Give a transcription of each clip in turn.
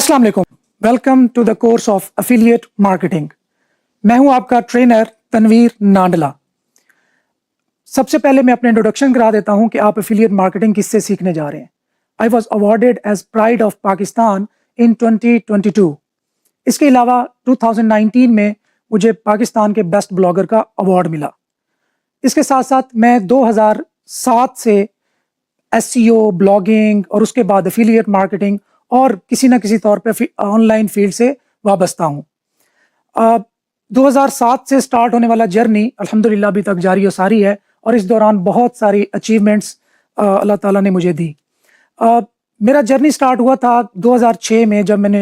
अस्सलाम वालेकुम, welcome to the course of affiliate marketing. मैं हूं आपका ट्रेनर तनवीर नांडला। सबसे पहले मैं अपने इंट्रोडक्शन करा देता हूं कि आप एफिलिएट मार्केटिंग किससे सीखने जा रहे हैं। I was awarded as pride of Pakistan in 2022। इसके अलावा 2019 में मुझे पाकिस्तान के बेस्ट ब्लॉगर का अवार्ड मिला। इसके साथ साथ मैं 2007 से एसईओ, ब्लॉगिंग और उसके बाद एफिलिएट मार्केटिंग और किसी ना किसी तौर पे ऑनलाइन फील्ड से वाबस्ता हूँ। 2007 से स्टार्ट होने वाला जर्नी अल्हम्दुलिल्लाह अभी तक जारी और सारी है, और इस दौरान बहुत सारी अचीवमेंट्स अल्लाह ताला ने मुझे दी। मेरा जर्नी स्टार्ट हुआ था 2006 में, जब मैंने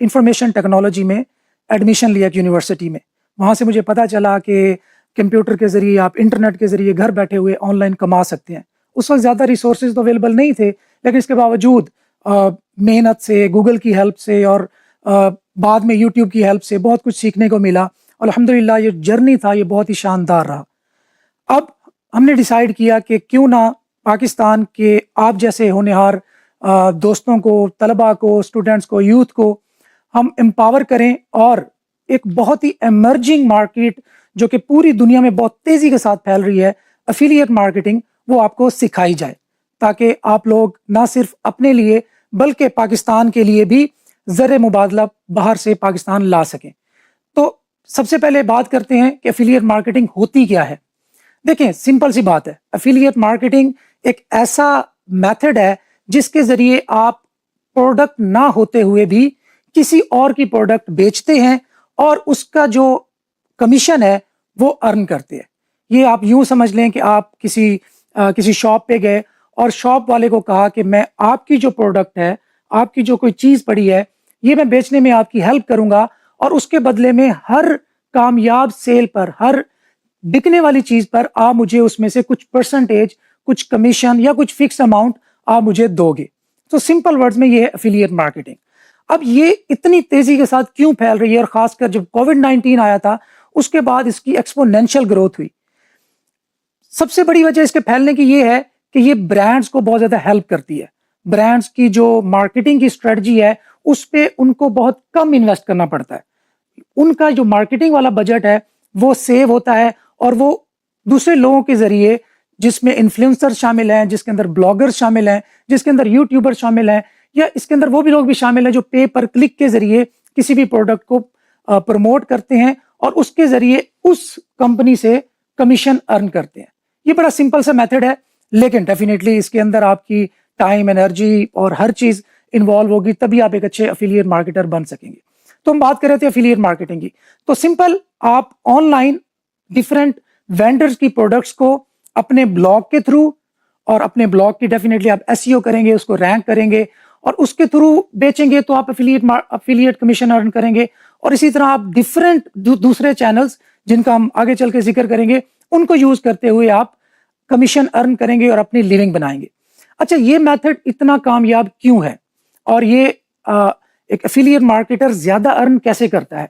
इंफॉर्मेशन टेक्नोलॉजी में एडमिशन लिया एक यूनिवर्सिटी में। वहाँ से मुझे पता चला कि कंप्यूटर के ज़रिए, आप इंटरनेट के ज़रिए घर बैठे हुए ऑनलाइन कमा सकते हैं। उस वक्त ज़्यादा रिसोर्सेज तो अवेलेबल नहीं थे, लेकिन इसके बावजूद मेहनत से, गूगल की हेल्प से और बाद में यूट्यूब की हेल्प से बहुत कुछ सीखने को मिला। अल्हम्दुलिल्लाह ये जर्नी था, ये बहुत ही शानदार रहा। अब हमने डिसाइड किया कि क्यों ना पाकिस्तान के आप जैसे होनहार दोस्तों को, तलबा को, स्टूडेंट्स को, यूथ को हम एम्पावर करें और एक बहुत ही एमर्जिंग मार्केट जो कि पूरी दुनिया में बहुत तेज़ी के साथ फैल रही है, एफिलिएट मार्केटिंग, वो आपको सिखाई जाए, ताकि आप लोग ना सिर्फ अपने लिए बल्कि पाकिस्तान के लिए भी ज़र मुबादला बाहर से पाकिस्तान ला सकें। तो सबसे पहले बात करते हैं कि एफिलिएट मार्केटिंग होती क्या है। देखें, सिंपल सी बात है, एफिलिएट मार्केटिंग एक ऐसा मेथड है जिसके ज़रिए आप प्रोडक्ट ना होते हुए भी किसी और की प्रोडक्ट बेचते हैं और उसका जो कमीशन है वो अर्न करते हैं। ये आप यूं समझ लें कि आप किसी शॉप पे गए और शॉप वाले को कहा कि मैं आपकी जो प्रोडक्ट है, आपकी जो कोई चीज़ पड़ी है, ये मैं बेचने में आपकी हेल्प करूंगा, और उसके बदले में हर कामयाब सेल पर, हर बिकने वाली चीज़ पर आप मुझे उसमें से कुछ परसेंटेज, कुछ कमीशन या कुछ फिक्स अमाउंट आप मुझे दोगे। तो सिंपल वर्ड्स में ये है एफिलिएट मार्केटिंग। अब ये इतनी तेज़ी के साथ क्यों फैल रही है, और ख़ासकर जब कोविड-19 आया था उसके बाद इसकी एक्सपोनेंशियल ग्रोथ हुई। सबसे बड़ी वजह इसके फैलने की ये है कि ये ब्रांड्स को बहुत ज़्यादा हेल्प करती है। ब्रांड्स की जो मार्केटिंग की स्ट्रेटजी है उस पे उनको बहुत कम इन्वेस्ट करना पड़ता है। उनका जो मार्केटिंग वाला बजट है वो सेव होता है, और वो दूसरे लोगों के ज़रिए, जिसमें इन्फ्लुएंसर शामिल हैं, जिसके अंदर ब्लॉगर्स शामिल हैं, जिसके अंदर यूट्यूबर शामिल हैं, या इसके अंदर वो भी लोग भी शामिल हैं जो पे पर क्लिक के ज़रिए किसी भी प्रोडक्ट को प्रमोट करते हैं और उसके ज़रिए उस कंपनी से कमीशन अर्न करते हैं। ये बड़ा सिंपल सा मेथड है, लेकिन डेफिनेटली इसके अंदर आपकी टाइम, एनर्जी और हर चीज़ इन्वॉल्व होगी, तभी आप एक अच्छे एफिलिएट मार्केटर बन सकेंगे। तो हम बात कर रहे थे एफिलिएट मार्केटिंग की। तो सिंपल, आप ऑनलाइन डिफरेंट वेंडर्स की प्रोडक्ट्स को अपने ब्लॉग के थ्रू, और अपने ब्लॉग की डेफिनेटली आप एसईओ करेंगे, उसको रैंक करेंगे और उसके थ्रू बेचेंगे, तो आप एफिलिएट कमीशन अर्न करेंगे। और इसी तरह आप डिफरेंट दूसरे चैनल्स, जिनका हम आगे चल के जिक्र करेंगे, उनको यूज करते हुए आप कमीशन अर्न करेंगे और अपनी लिविंग बनाएंगे। अच्छा, ये मेथड इतना कामयाब क्यों है, और ये एक एफिलिएट मार्केटर ज्यादा अर्न कैसे करता है?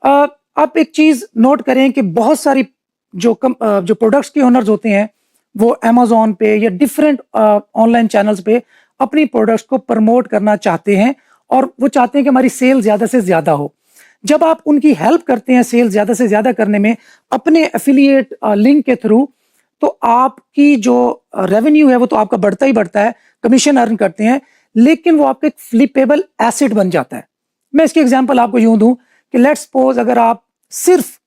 आप एक चीज नोट करें कि बहुत सारी जो प्रोडक्ट्स के ओनर्स होते हैं वो अमेज़न पे या डिफरेंट ऑनलाइन चैनल्स पे अपनी प्रोडक्ट्स को प्रमोट करना चाहते हैं, और वो चाहते हैं कि हमारी सेल ज्यादा से ज्यादा हो। जब आप उनकी हेल्प करते हैं सेल ज्यादा से ज्यादा करने में अपने एफिलिएट लिंक के थ्रू, तो आपकी जो रेवेन्यू है वो तो आपका बढ़ता ही बढ़ता है, कमीशन अर्न करते हैं, लेकिन वो आपका एक फ्लिपेबल एसेट बन जाता है। मैं इसकी एग्जांपल आपको यूं दूं कि लेट्स सपोज अगर आप सिर्फ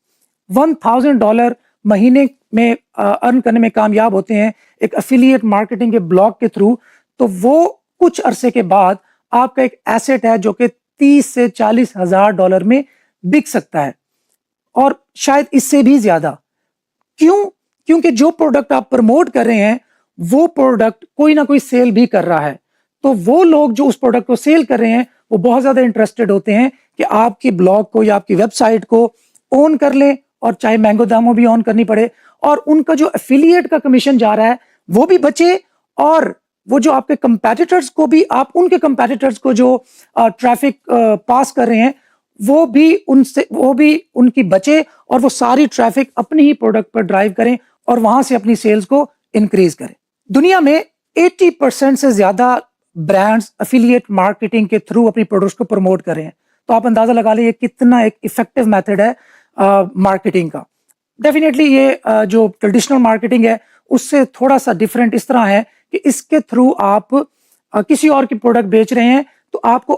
$1000 महीने में अर्न करने में कामयाब होते हैं एक एफिलिएट मार्केटिंग के ब्लॉग के थ्रू, तो वो कुछ अरसे के बाद आपका एक एसेट है जो कि 30 से 40 हजार डॉलर में बिक सकता है, और शायद इससे भी ज्यादा। क्यों? क्योंकि जो प्रोडक्ट आप प्रमोट कर रहे हैं वो प्रोडक्ट कोई ना कोई सेल भी कर रहा है, तो वो लोग जो उस प्रोडक्ट को सेल कर रहे हैं वो बहुत ज्यादा इंटरेस्टेड होते हैं कि आपकी ब्लॉग को या आपकी वेबसाइट को ओन कर लें, और चाहे महंगो दामों भी ऑन करनी पड़े, और उनका जो एफिलिएट का कमीशन जा रहा है वो भी बचे, और वो जो आपके कंपेटिटर्स को भी, आप उनके कंपेटिटर्स को जो ट्रैफिक पास कर रहे हैं वो भी उनकी बचे, और वो सारी ट्रैफिक अपनी ही प्रोडक्ट पर ड्राइव करें और वहां से अपनी सेल्स को इंक्रीज करें। दुनिया में 80% से ज्यादा ब्रांड्स एफिलिएट मार्केटिंग के थ्रू अपनी प्रोडक्ट्स को प्रमोट कर रहे हैं, तो आप अंदाजा लगा लें ये कितना एक इफेक्टिव मेथड है मार्केटिंग का। डेफिनेटली ये जो ट्रेडिशनल मार्केटिंग है उससे थोड़ा सा डिफरेंट इस तरह है कि इसके थ्रू आप किसी और की प्रोडक्ट बेच रहे हैं, तो आपको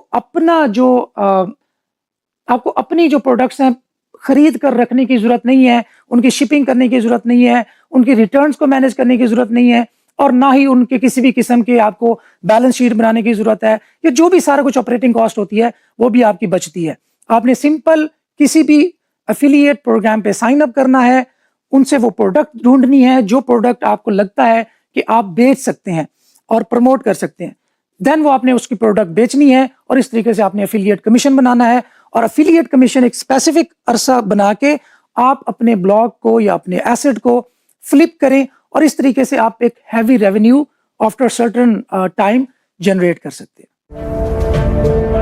अपनी जो प्रोडक्ट्स हैं खरीद कर रखने की जरूरत नहीं है, उनकी शिपिंग करने की जरूरत नहीं है, उनकी रिटर्न्स को मैनेज करने की जरूरत नहीं है, और ना ही उनके किसी भी किस्म के आपको बैलेंस शीट बनाने की जरूरत है, या जो भी सारा कुछ ऑपरेटिंग कॉस्ट होती है वो भी आपकी बचती है। आपने सिंपल किसी भी एफिलिएट प्रोग्राम पे साइन अप करना है, उनसे वो प्रोडक्ट ढूंढनी है जो प्रोडक्ट आपको लगता है कि आप बेच सकते हैं और प्रमोट कर सकते हैं, देन वो आपने उसकी प्रोडक्ट बेचनी है, और इस तरीके से आपने एफिलिएट कमीशन बनाना है। और एफिलिएट कमीशन एक स्पेसिफिक अरसा बना के आप अपने ब्लॉग को या अपने एसेट को फ्लिप करें, और इस तरीके से आप एक heavy revenue after certain time generate कर सकते हैं।